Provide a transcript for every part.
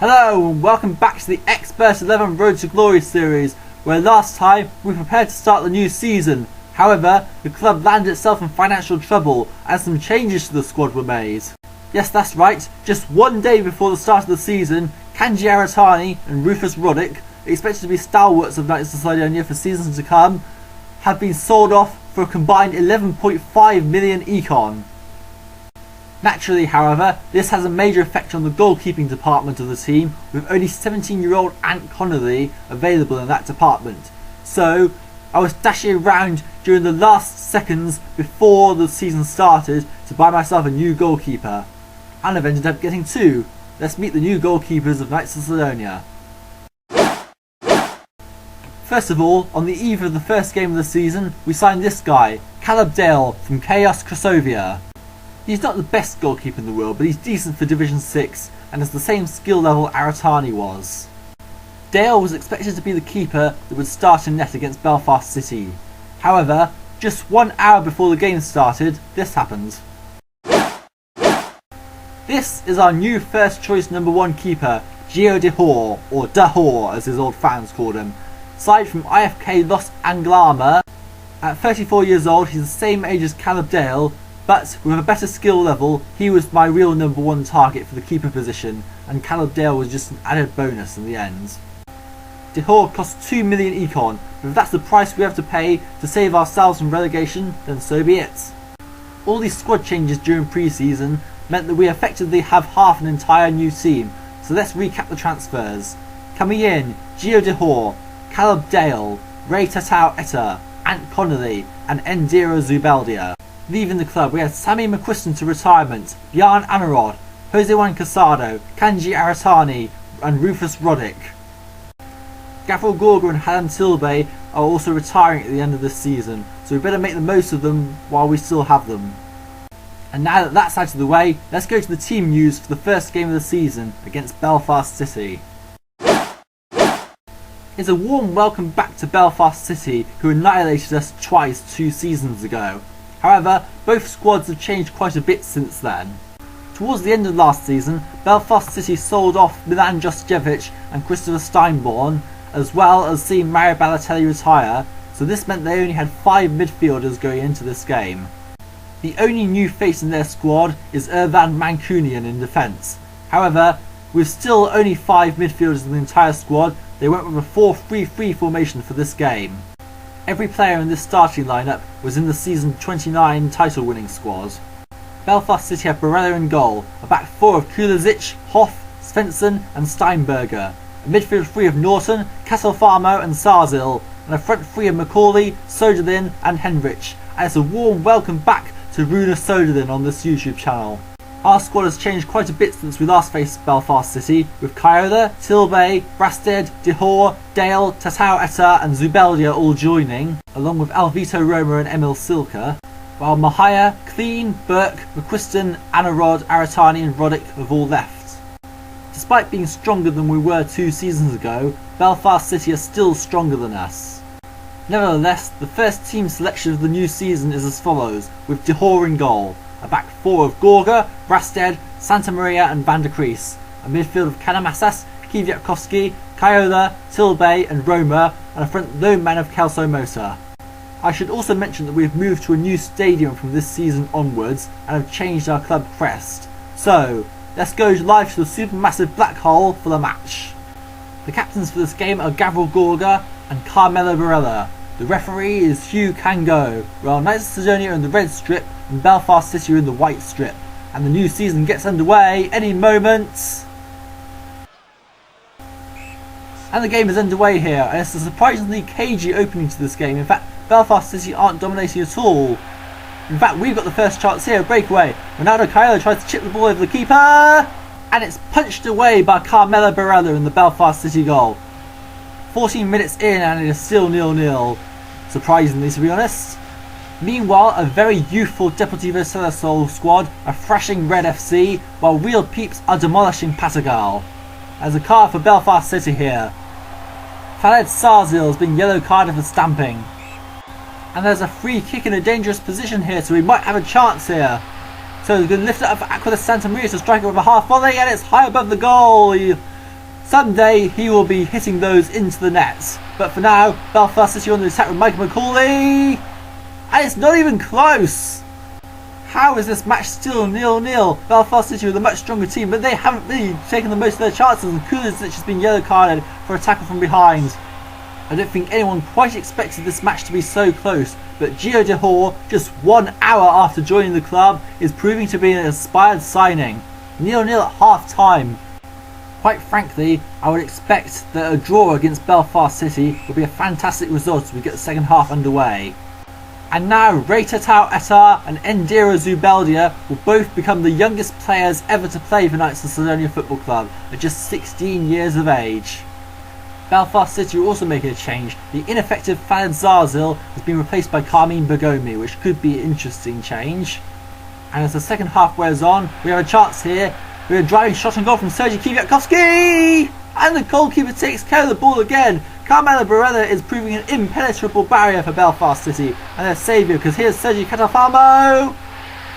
Hello and welcome back to the Xpert 11 Road to Glory series, where last time we prepared to start the new season. However, the club landed itself in financial trouble and some changes to the squad were made. Yes, that's right, just one day before the start of the season, Kanji Aratani and Rufus Roddick, expected to be stalwarts of Knights of Cydonia for seasons to come, have been sold off for a combined 11.5 million econ. Naturally, however, this has a major effect on the goalkeeping department of the team, with only 17-year-old Ant Connolly available in that department. So, I was dashing around during the last seconds before the season started to buy myself a new goalkeeper. And I've ended up getting two. Let's meet the new goalkeepers of Knights of Cydonia. First of all, on the eve of the first game of the season, we signed this guy, Calob Dale from Chaos Crosovia. He's not the best goalkeeper in the world, but he's decent for Division 6 and has the same skill level Aratani was. Dale was expected to be the keeper that would start in net against Belfast City. However, just 1 hour before the game started, this happened. This is our new first choice number 1 keeper, Geo Dihor, or Dahor as his old fans called him. Signed from IFK Los Anglama. At 34 years old, he's the same age as Calob Dale, but with a better skill level, he was my real number 1 target for the keeper position, and Calob Dale was just an added bonus in the end. Dihor costs 2 million econ, but if that's the price we have to pay to save ourselves from relegation, then so be it. All these squad changes during pre-season meant that we effectively have half an entire new team, so let's recap the transfers. Coming in, Geo Dihor, Calob Dale, Ray Tataw Eta, Ant Connolly, and Endira Zubeldia. Leaving the club, we had Sammy McQuiston to retirement, Jan Anarod, Jose Juan Casado, Kanji Aratani, and Rufus Roddick. Gavril Gorga and Halan Tilbay are also retiring at the end of this season, so we better make the most of them while we still have them. And now that that's out of the way, let's go to the team news for the first game of the season against Belfast City. It's a warm welcome back to Belfast City, who annihilated us twice 2 seasons ago. However, both squads have changed quite a bit since then. Towards the end of last season, Belfast City sold off Milan Jostjevic and Christopher Steinborn, as well as seeing Mario Balotelli retire, so this meant they only had 5 midfielders going into this game. The only new face in their squad is Irvan Mancunian in defence. However, with still only 5 midfielders in the entire squad, they went with a 4-3-3 formation for this game. Every player in this starting lineup was in the season 29 title winning squad. Belfast City had Barella in goal, a back 4 of Kulisic, Hoff, Svensson and Steinberger, a midfield 3 of Norton, Castelfarmo and Sarzil, and a front 3 of Macaulay, Soderlin and Henrich. And it's a warm welcome back to Runa Soderlin on this YouTube channel. Our squad has changed quite a bit since we last faced Belfast City, with Cayolla, Tilbay, Rastedt, Dihor, Dale, Tataw Eta and Zubeldia all joining, along with Alvito Roma and Emil Silke, while Mahaya, Clean, Burke, McQuiston, Anarod, Aratani and Roddick have all left. Despite being stronger than we were 2 seasons ago, Belfast City are still stronger than us. Nevertheless, the first team selection of the new season is as follows, with Dihor in goal, a back 4 of Gorga, Rastedt, Santa Maria and Van der Kreis, a midfield of Kanamassas, Kvyatkovsky, Cayolla, Tilbay and Roma, and a front lone man of Celso Mota. I should also mention that we have moved to a new stadium from this season onwards and have changed our club crest. So, let's go live to the supermassive black hole for the match. The captains for this game are Gavril Gorga and Carmelo Barella. The referee is Hugh Kango, while Knights of Cydonia are in the red strip and Belfast City are in the white strip. And the new season gets underway any moment. And the game is underway here, and it's a surprisingly cagey opening to this game. In fact, Belfast City aren't dominating at all. In fact, we've got the first chance here, a breakaway. Ronaldo Cayolla tries to chip the ball over the keeper, and it's punched away by Carmelo Barella in the Belfast City goal. 14 minutes in and it is still 0-0, surprisingly to be honest. Meanwhile, a very youthful Deportivo Celso squad are thrashing Red FC, while Real Peeps are demolishing Patagal. There's a card for Belfast City here. Khaled Sarzil has been yellow carded for stamping. And there's a free kick in a dangerous position here, so we might have a chance here. So he's going to lift it up for Aquila Santa Maria to strike it with a half volley, and it's high above the goal. Someday he will be hitting those into the nets. But for now, Belfast City on the attack with Michael McCauley. And it's not even close. How is this match still 0-0? Belfast City with a much stronger team, but they haven't really taken the most of their chances, and Kulisic has been yellow carded for a tackle from behind. I don't think anyone quite expected this match to be so close, but Geo Dihor, just 1 hour after joining the club, is proving to be an inspired signing. 0-0 at half time. Quite frankly, I would expect that a draw against Belfast City would be a fantastic result as we get the second half underway. And now Ray Tataw Eta and Endira Zubeldia will both become the youngest players ever to play for Knights of Cydonia Football Club at just 16 years of age. Belfast City will also make a change. The ineffective Fad Zarzil has been replaced by Carmine Bergomi, which could be an interesting change. And as the second half wears on, we have a chance here. We have a driving shot on goal from Sergei Kvyatkovsky! And the goalkeeper takes care of the ball again. Carmelo Barella is proving an impenetrable barrier for Belfast City and their saviour, because here's Sergei Kvyatkovsky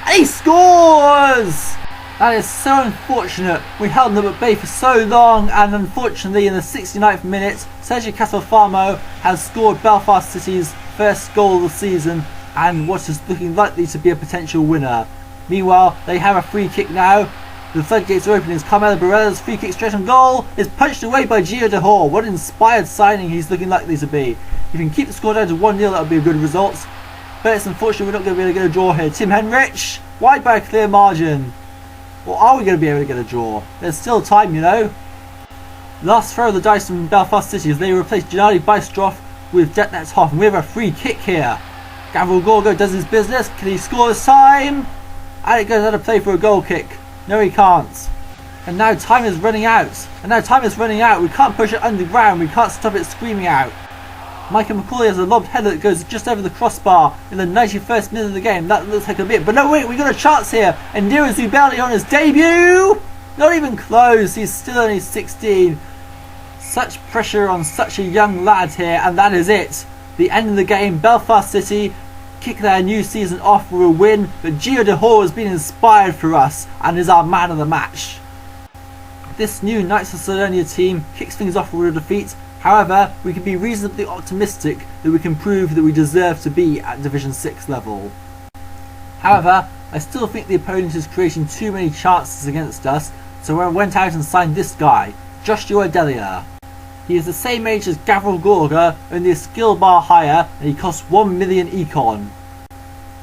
and he scores! That is so unfortunate. We held them at bay for so long, and unfortunately in the 69th minute Sergei Kvyatkovsky has scored Belfast City's first goal of the season and what is looking likely to be a potential winner. Meanwhile, they have a free kick now. The floodgates are open as Carmelo Barella's free kick straight on goal is punched away by Geo Dihor. What an inspired signing he's looking likely to be. If he can keep the score down to 1-0, that would be a good result. But it's unfortunate we're not going to be able to get a draw here. Tim Henrich, wide by a clear margin. Or are we going to be able to get a draw? There's still time, you know. Last throw of the dice from Belfast City as they replace Gennady Bystrov with Detnets Hoff. And we have a free kick here. Gavril Gorga does his business. Can he score this time? And it goes out of play for a goal kick. No, he can't. And now time is running out. We can't push it underground. We can't stop it screaming out. Michael McCauley has a lobbed header that goes just over the crossbar in the 91st minute of the game. That looks like a bit. But no, wait, we got a chance here. Endira Zubeldia on his debut. Not even close. He's still only 16. Such pressure on such a young lad here. And that is it. The end of the game. Belfast City kick their new season off with a win, but Geo Dihor has been inspired for us and is our man of the match. This new Knights of Cydonia team kicks things off with a defeat. However, we can be reasonably optimistic that we can prove that we deserve to be at Division 6 level. However, I still think the opponent is creating too many chances against us, so I went out and signed this guy, Joshua Delia. He is the same age as Gavril Gorga, only a skill bar higher, and he costs 1 million econ.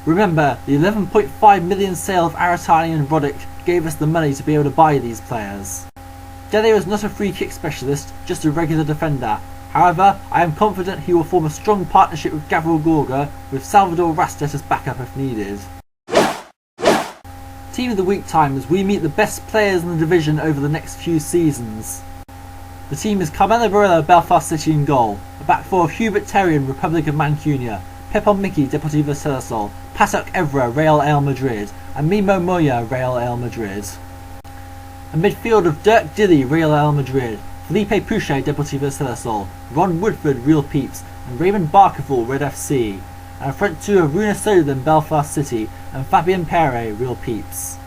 Remember, the 11.5 million sale of Aratani and Roddick gave us the money to be able to buy these players. Delia is not a free kick specialist, just a regular defender. However, I am confident he will form a strong partnership with Gavril Gorga, with Salvador Rastedt as backup if needed. Team of the Week time as we meet the best players in the division over the next few seasons. The team is Carmelo Barella, Belfast City in goal. A back four of Hubert Terrian, Republic of Mancunia. Pepon Mickey, Deportivo Celso. Patok Evra, Real Madrid. And Mimo Moya, Real Madrid. A midfield of Dirk Dilly, Real Madrid. Felipe Pouchet, Deportivo Celso. Ron Woodford, Real Peeps. And Raymond Barkerful, Red FC. And a front two of Runa Soden, Belfast City. And Fabien Pere, Real Peeps.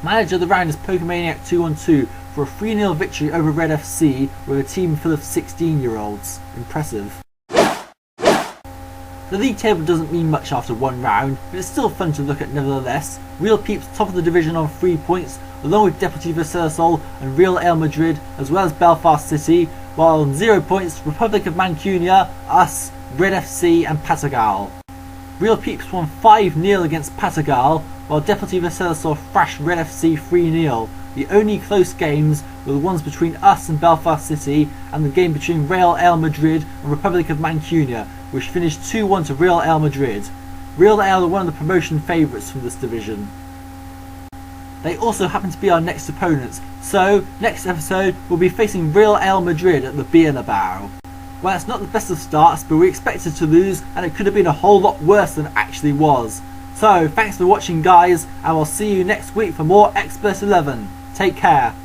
Manager of the round is Pokemaniac212 for a 3-0 victory over Red FC with a team full of 16-year-olds. Impressive. The league table doesn't mean much after one round, but it's still fun to look at nevertheless. Real Peeps top of the division on 3 points, along with Deportivo Celso and Real Madrid, as well as Belfast City, while on 0 points, Republic of Mancunia, us, Red FC and Patagal. Real Peeps won 5-0 against Patagal, while Deportivo Celso thrashed Red FC 3-0. The only close games were the ones between us and Belfast City, and the game between Real Madrid and Republic of Mancunia, which finished 2-1 to Real Madrid. Real are one of the promotion favourites from this division. They also happen to be our next opponents, so next episode we'll be facing Real Madrid at the Bernabeu. Well, it's not the best of starts, but we expected to lose, and it could have been a whole lot worse than it actually was. So, thanks for watching guys, and I'll see you next week for more Xpert 11. Take care.